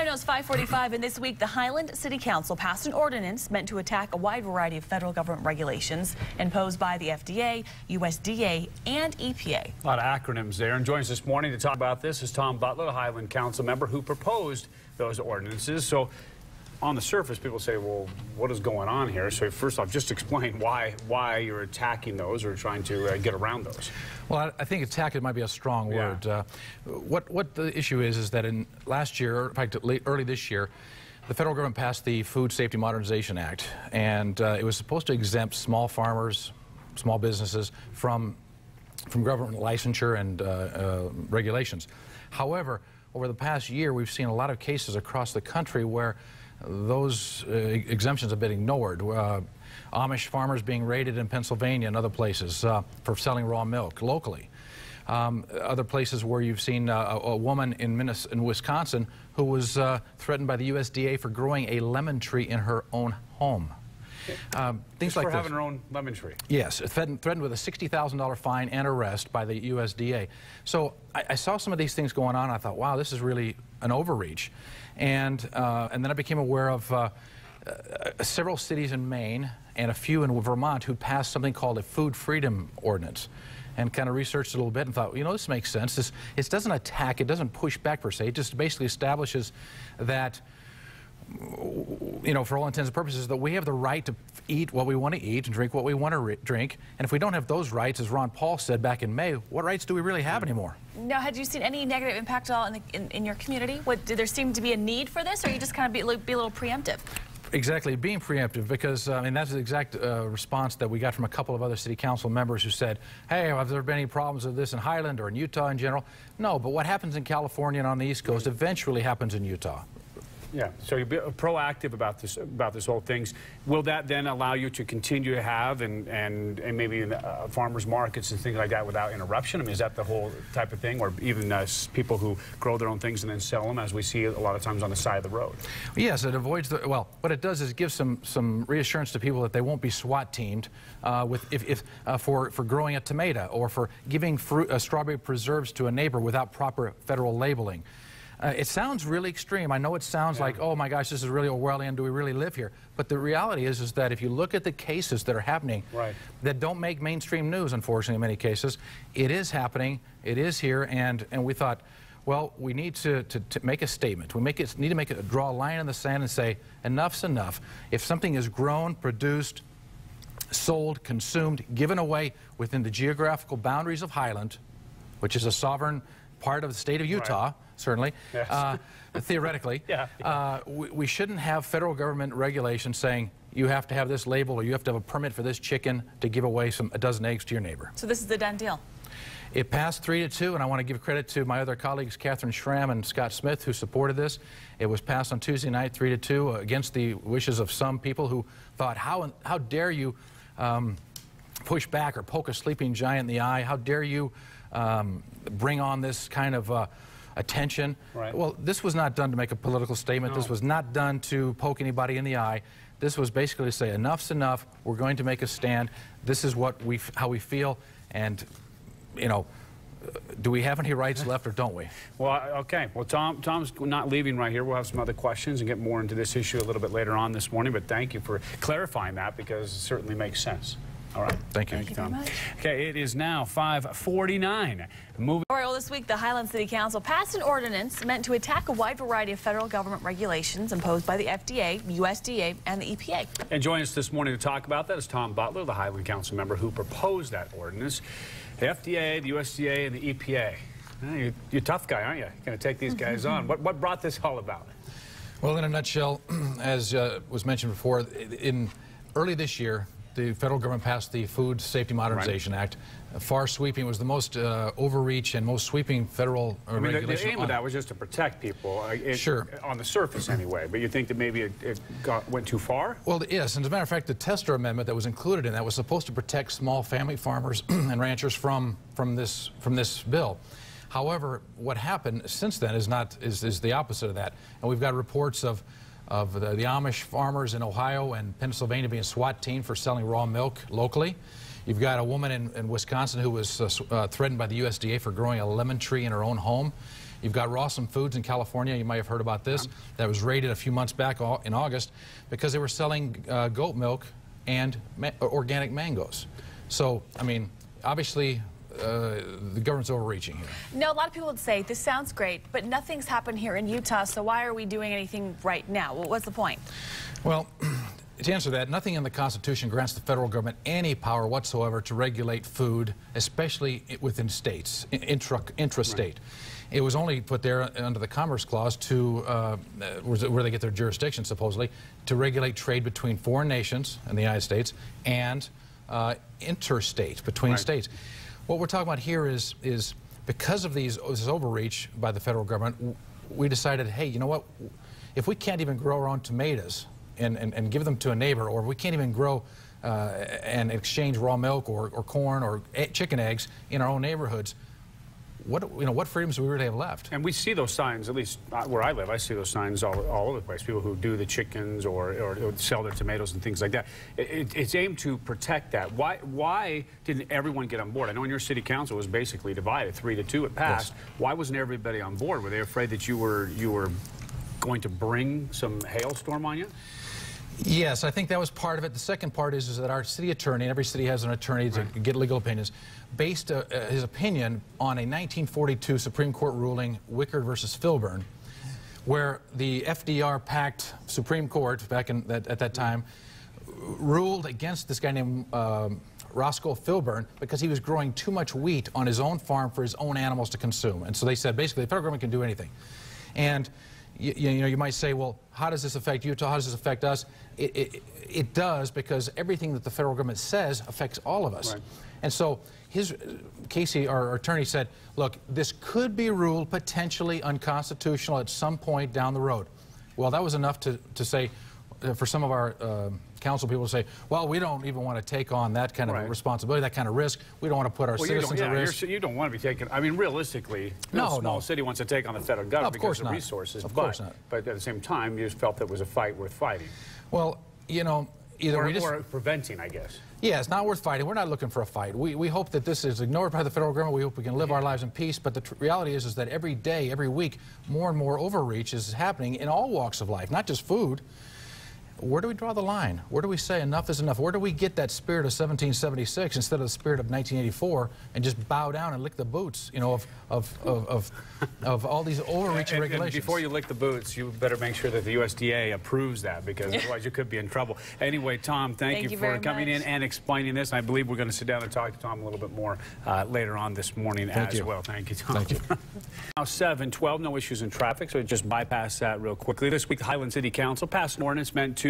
Right now it's 5:45, and this week the Highland City Council passed an ordinance meant to attack a wide variety of federal government regulations imposed by the FDA, USDA, and EPA. A lot of acronyms there. And joins us this morning to talk about this is Tom Butler, the Highland Council member who proposed those ordinances. So on the surface, people say, well, what is going on here? So first off, just explain why you're attacking those or trying to get around those. Well, I think attack, it might be a strong word. What the issue is that in last year, in fact, early this year, the federal government passed the Food Safety Modernization Act, and it was supposed to exempt small farmers, small businesses from government licensure and regulations. However, over the past year, we've seen a lot of cases across the country where those exemptions have been ignored. Amish farmers being raided in Pennsylvania and other places for selling raw milk locally. Other places where you've seen a woman in Wisconsin who was threatened by the USDA for growing a lemon tree in her own home. Things like for having her own lemon tree. Yes, threatened with a $60,000 fine and arrest by the USDA. So I saw some of these things going on. And I thought, wow, this is really an overreach. And then I became aware of several cities in Maine and a few in Vermont who passed something called a food freedom ordinance, and kind of researched it a little bit and thought, you know, this makes sense. It doesn't attack, it doesn't push back per se. It just basically establishes that, you know, for all intents and purposes, that we have the right to eat what we want to eat and drink what we want to drink. And if we don't have those rights, as Ron Paul said back in May, what rights do we really have anymore? Now, had you seen any negative impact at all in your community? Did there seem to be a need for this, or you just kind of be a little preemptive? Exactly, being preemptive, because I mean, that's the exact response that we got from a couple of other city council members who said, hey, have there been any problems with this in Highland or in Utah in general? No, but what happens in California and on the East Coast eventually happens in Utah. Yeah, so you're proactive about this whole thing. Will that then allow you to continue to have and maybe in farmers markets and things like that without interruption? I mean, is that the whole type of thing, or even people who grow their own things and then sell them, as we see a lot of times on the side of the road? Yes, it avoids the, well, what it does is it gives some reassurance to people that they won't be SWAT teamed for growing a tomato or for giving strawberry preserves to a neighbor without proper federal labeling. It sounds really extreme. I know it sounds like, oh my gosh, this is really Orwellian. Do we really live here? But the reality is that if you look at the cases that are happening that don't make mainstream news, unfortunately, in many cases, it is happening. It is here, and we thought, well, we need to make a statement. We need to draw a line in the sand and say, enough's enough. If something is grown, produced, sold, consumed, given away within the geographical boundaries of Highland, which is a sovereign part of the state of Utah, certainly, yes. Theoretically, we shouldn't have federal government regulations saying you have to have this label or you have to have a permit for this chicken to give away a dozen eggs to your neighbor. So this is the done deal? It passed 3-2, and I want to give credit to my other colleagues, Catherine Schramm and Scott Smith, who supported this. It was passed on Tuesday night, 3-2, against the wishes of some people who thought, how dare you push back or poke a sleeping giant in the eye? How dare you bring on this kind of attention? Well, this was not done to make a political statement. No. This was not done to poke anybody in the eye. This was basically to say, enough's enough. We're going to make a stand. This is how we feel, and you know, do we have any rights left or don't we? Well, okay. Well, Tom's not leaving right here. We'll have some other questions and get more into this issue a little bit later on this morning, but thank you for clarifying that, because it certainly makes sense. All right. Thank you. Thank you very much. Okay, it is now 5:49. All right, well, this week the Highland City Council passed an ordinance meant to attack a wide variety of federal government regulations imposed by the FDA, USDA, and the EPA. And joining us this morning to talk about that is Tom Butler, the Highland Council member who proposed that ordinance. The FDA, the USDA, and the EPA. You're a tough guy, aren't you? You're going to take these guys on. What brought this all about? Well, in a nutshell, as was mentioned before, early this year, the federal government passed the Food Safety Modernization Act. Far sweeping, was the most overreach and most sweeping federal regulation. The aim of that was just to protect people, sure, on the surface anyway. But you think that maybe it went too far? Well, yes. And as a matter of fact, the Tester Amendment that was included in that was supposed to protect small family farmers and ranchers from this bill. However, what happened since then is the opposite of that. And we've got reports of the Amish farmers in Ohio and Pennsylvania being SWAT teamed for selling raw milk locally. You've got a woman in Wisconsin who was threatened by the USDA for growing a lemon tree in her own home. You've got Rawson Foods in California. You might have heard about this. That was raided a few months back in August because they were selling goat milk and organic mangoes. So, I mean, obviously, the government's overreaching here. No, a lot of people would say, this sounds great, but nothing's happened here in Utah, so why are we doing anything right now? Well, what's the point? Well, to answer that, nothing in the Constitution grants the federal government any power whatsoever to regulate food, especially within states, intrastate. Right. It was only put there under the Commerce Clause to, where they get their jurisdiction, supposedly, to regulate trade between foreign nations and the United States and interstate, between states. What we're talking about here is because of this overreach by the federal government, we decided, hey, you know what? If we can't even grow our own tomatoes and give them to a neighbor, or if we can't even grow and exchange raw milk or corn or chicken eggs in our own neighborhoods, what freedoms do we really have left? And we see those signs, at least where I live, I see those signs all over the place. People who do the chickens or sell their tomatoes and things like that. It's aimed to protect that. Why didn't everyone get on board? I know in your city council was basically divided, 3-2 it passed. Yes. Why wasn't everybody on board? Were they afraid that you were going to bring some hailstorm on you? Yes, I think that was part of it. The second part is that our city attorney, and every city has an attorney to get legal opinions, based his opinion on a 1942 Supreme Court ruling, Wickard versus Filburn, where the FDR-packed Supreme Court back at that time ruled against this guy named Roscoe Filburn because he was growing too much wheat on his own farm for his own animals to consume. And so they said, basically, the federal government can do anything. And you might say, well, how does this affect Utah? How does this affect us? It does, because everything that the federal government says affects all of us. Right. And so Casey, our attorney, said, look, this could be ruled potentially unconstitutional at some point down the road. Well, that was enough to say, for some of our council people to say, well, we don't even want to take on that kind of responsibility, that kind of risk. We don't want to put our citizens at risk. You don't want to be taking, I mean, realistically, no small city wants to take on the federal government because of the resources. Of course not. But at the same time, you just felt that was a fight worth fighting. Well, you know, or preventing, I guess. Yeah, it's not worth fighting. We're not looking for a fight. We hope that this is ignored by the federal government. We hope we can live our lives in peace. But the reality is that every day, every week, more and more overreach is happening in all walks of life, not just food. Where do we draw the line? Where do we say enough is enough? Where do we get that spirit of 1776 instead of the spirit of 1984 and just bow down and lick the boots, you know, of all these overreaching regulations? And before you lick the boots, you better make sure that the USDA approves that, because otherwise you could be in trouble. Anyway, Tom, thank you for coming in and explaining this. I believe we're going to sit down and talk to Tom a little bit more later on this morning as well. Thank you, Tom. Thank you. Now 7:12, no issues in traffic, so just bypass that real quickly. This week, the Highland City Council passed an ordinance meant to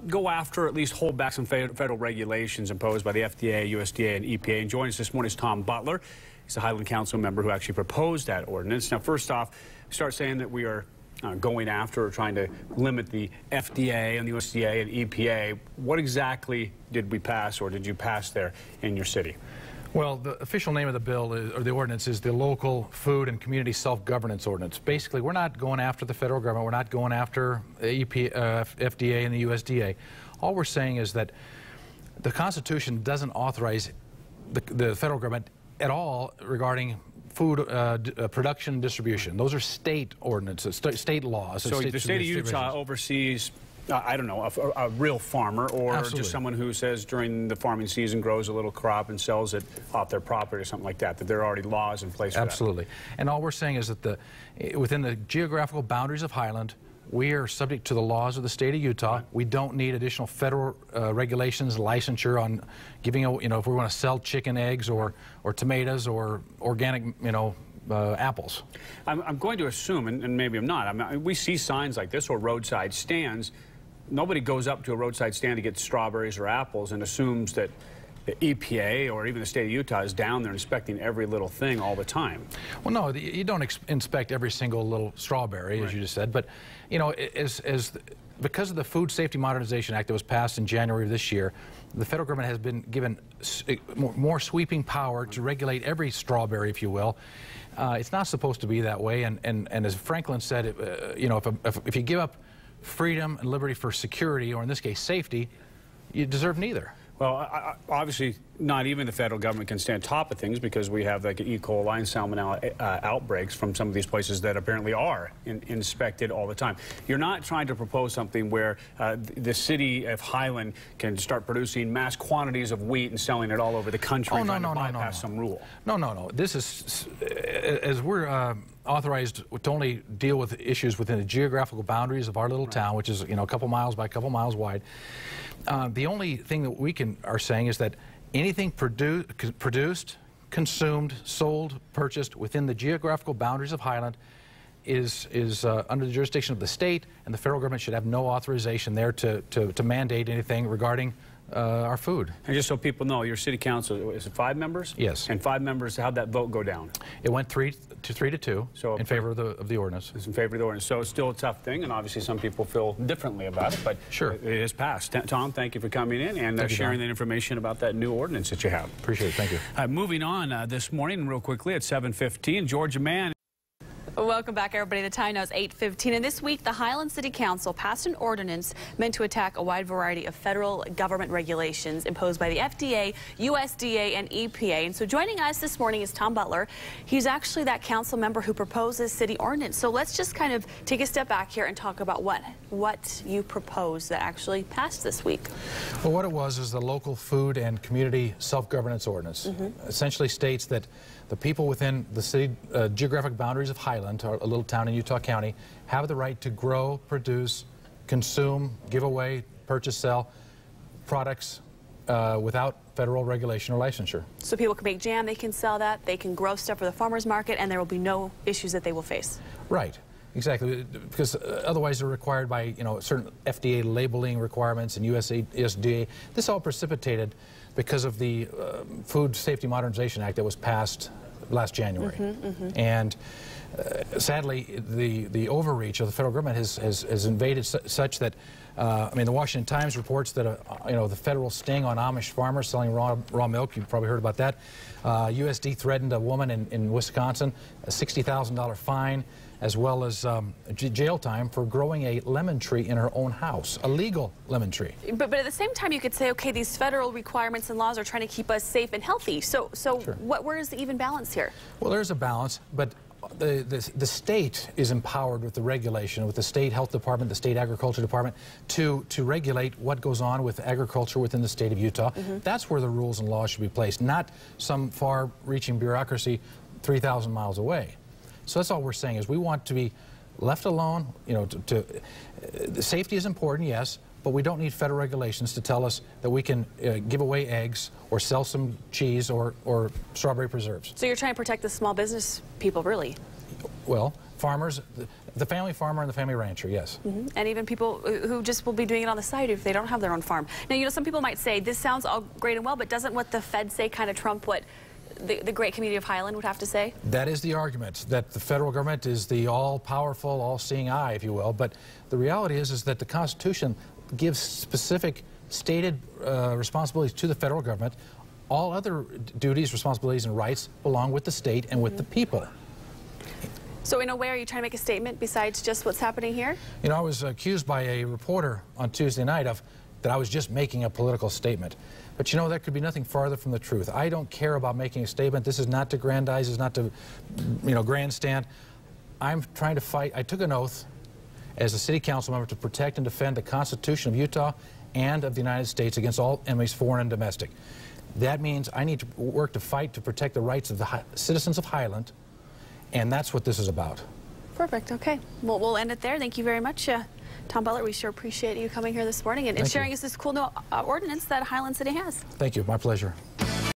go after, at least hold back some federal regulations imposed by the FDA, USDA, and EPA. And joining us this morning is Tom Butler. He's a Highland Council member who actually proposed that ordinance. Now, first off, start saying that we are going after or trying to limit the FDA and the USDA and EPA. What exactly did we pass, or did you pass there in your city? Well, the official name of the bill, or the ordinance, is the Local Food and Community Self-Governance Ordinance. Basically, we're not going after the federal government. We're not going after FDA and the USDA. All we're saying is that the Constitution doesn't authorize the federal government at all regarding food production and distribution. Those are state ordinances, state laws. So the state of Utah oversees, I don't know, a real farmer, or just someone who says during the farming season grows a little crop and sells it off their property or something like that, that there are already laws in place for that. Absolutely. And all we're saying is that within the geographical boundaries of Highland, we are subject to the laws of the state of Utah. We don't need additional federal regulations, licensure on giving, you know, if we want to sell chicken eggs or tomatoes or organic, you know, apples. I'm going to assume, and maybe I'm not, I mean, we see signs like this or roadside stands. Nobody goes up to a roadside stand to get strawberries or apples and assumes that the EPA or even the state of Utah is down there inspecting every little thing all the time. Well, no, you don't inspect every single little strawberry, as you just said, but, you know, because of the Food Safety Modernization Act that was passed in January of this year, the federal government has been given more sweeping power to regulate every strawberry, if you will. It's not supposed to be that way, and as Franklin said, you know, if you give up freedom and liberty for security, or in this case safety, you deserve neither. Well, obviously, not even the federal government can stay on top of things because we have like E. coli and salmonella outbreaks from some of these places that apparently are inspected all the time. You're not trying to propose something where the city of Highland can start producing mass quantities of wheat and selling it all over the country and trying to bypass some rule. No. This is, as we're authorized to only deal with issues within the geographical boundaries of our little town, which is, a couple miles by a couple miles wide. The only thing that we are saying is that anything produced, consumed, sold, purchased within the geographical boundaries of Highland is under the jurisdiction of the state, and the federal government should have no authorization there to mandate anything regarding our food. And just so people know, your city council, is it 5 members? Yes. And 5 members, how'd that vote go down? It went 3 to 2 so in favor of the ordinance. It's in favor of the ordinance. So it's still a tough thing, and obviously some people feel differently about it, but sure, it is passed. Tom, thank you for coming in and sharing that information about that new ordinance that you have. Appreciate it. Thank you. Moving on this morning, real quickly at 7:15, Georgia man. Welcome back, everybody. The time now is 8:15, and this week the Highland City Council passed an ordinance meant to attack a wide variety of federal government regulations imposed by the FDA, USDA, and EPA. And so joining us this morning is Tom Butler. He's actually that council member who proposes city ordinance. So let's just kind of take a step back here and talk about what you propose that actually passed this week. Well, what it was is the local food and community self-governance ordinance. Essentially states that the people within the city geographic boundaries of Highland, a little town in Utah County, have the right to grow, produce, consume, give away, purchase, sell products without federal regulation or licensure. So people can make jam, they can sell that, they can grow stuff for the farmer's market, and there will be no issues that they will face. Right. Exactly, because otherwise they're required by, certain FDA labeling requirements and USDA. This all precipitated because of the Food Safety Modernization Act that was passed last January. And sadly, the overreach of the federal government has invaded such that, the Washington Times reports that, the federal sting on Amish farmers selling raw milk. You've probably heard about that. USD threatened a woman in Wisconsin a $60,000 fine, as well as jail time for growing a lemon tree in her own house, a legal lemon tree. But at the same time, you could say, okay, these federal requirements and laws are trying to keep us safe and healthy. So sure. Where is the even balance here? Well, there's a balance, but the state is empowered with the regulation, with the state health department, the state agriculture department, to regulate what goes on with agriculture within the state of Utah. That's where the rules and laws should be placed, not some far-reaching bureaucracy 3,000 miles away. So that's all we're saying is we want to be left alone. The safety is important, yes, but we don't need federal regulations to tell us that we can give away eggs or sell some cheese or strawberry preserves. So you're trying to protect the small business people, really? Well, farmers, the family farmer and the family rancher, yes. And even people who just will be doing it on the side if they don't have their own farm. Now, some people might say, this sounds all great and well, but doesn't what the feds say kind of trump what the great community of Highland would have to say? That is the argument, that the federal government is the all-powerful, all-seeing eye, if you will. But the reality is that the Constitution gives specific stated responsibilities to the federal government. All other duties, responsibilities, and rights belong with the state and with the people. So in a way, are you trying to make a statement besides just what's happening here? I was accused by a reporter on Tuesday night that I was just making a political statement. But that could be nothing farther from the truth. I don't care about making a statement. This is not to grandize, it's not to, grandstand. I'm trying to fight. I took an oath as a city council member to protect and defend the Constitution of Utah and of the United States against all enemies, foreign and domestic. That means I need to work to fight to protect the rights of the citizens of Highland, and that's what this is about. Perfect. Okay. Well, we'll end it there. Thank you very much. Tom Butler, we sure appreciate you coming here this morning and sharing us this cool new ordinance that Highland City has. Thank you. My pleasure.